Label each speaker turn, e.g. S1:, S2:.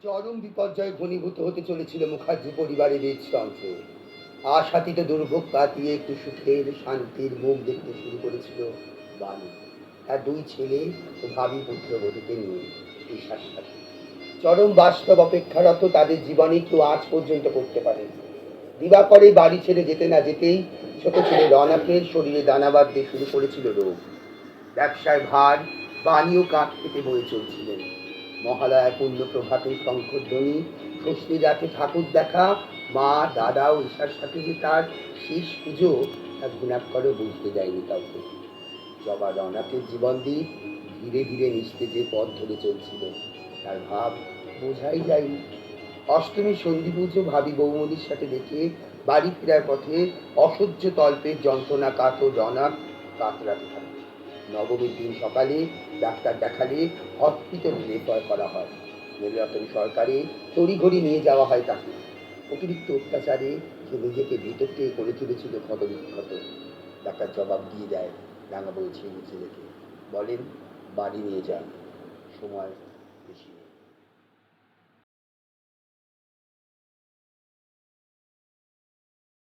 S1: চরম বিপর্যয় ঘনীভূত হতে চলেছিল মুখার্জি পরিবারের হৃদযন্ত্রে। আশাতীত দুর্ভোগ কাটিয়ে একটু সুখের শান্তির মুখ দেখতে শুরু করেছিল বাণী। তার দুই ছেলে ও ভাবি পুত্রবধূকে নিয়ে এই শাসনাতে চরম বাস্তব অপেক্ষারত তাদের জীবনে কেউ আজ পর্যন্ত করতে পারেন। দিবাকরে বাড়ি ছেড়ে যেতে না যেতেই ছোট ছেলে রনাকের শরীরে দানা বাঁধতে শুরু করেছিল রোগ। ব্যবসায় ভার বাণীও কাঠ পেতে বয়ে চলছিলেন। মহালয়া পূর্ণ প্রভাতে শঙ্খধ্বনি, ষষ্ঠীর রাতে ঠাকুর দেখা, মা দাদা ও ঈশার সাথে যে তার শেষ পুজো তা ঘুণাক্ষরেও বুঝতে দেয়নি কাউকে। জবা রনাথের জীবনদ্বীপ ধীরে ধীরে নিস্তেজে পথ ধরে চলছিল, তার ভাব বোঝাই যায়নি। অষ্টমী সন্ধি পুজো ভাবি বৌমনির সাথে দেখে বাড়ি ফেরার পথে অসহ্য তল্পের যন্ত্রণা কাতর রনাক কাতরাতে থাকে। নবমীর দিন সকালে ডাক্তার দেখালে হসপিটাল রেফার করা হয়। নীলরতন সরকারে তড়িঘড়ি নিয়ে যাওয়া হয় তাকে। অতিরিক্ত অত্যাচারে সে নিজেকে ভিতর থেকে করে তুলেছিল ক্ষতবিক্ষত। ডাক্তার জবাব দিয়ে যায় রাঙা বউ ছেলেকে, বলেন বাড়ি নিয়ে যান, সময় বেশি।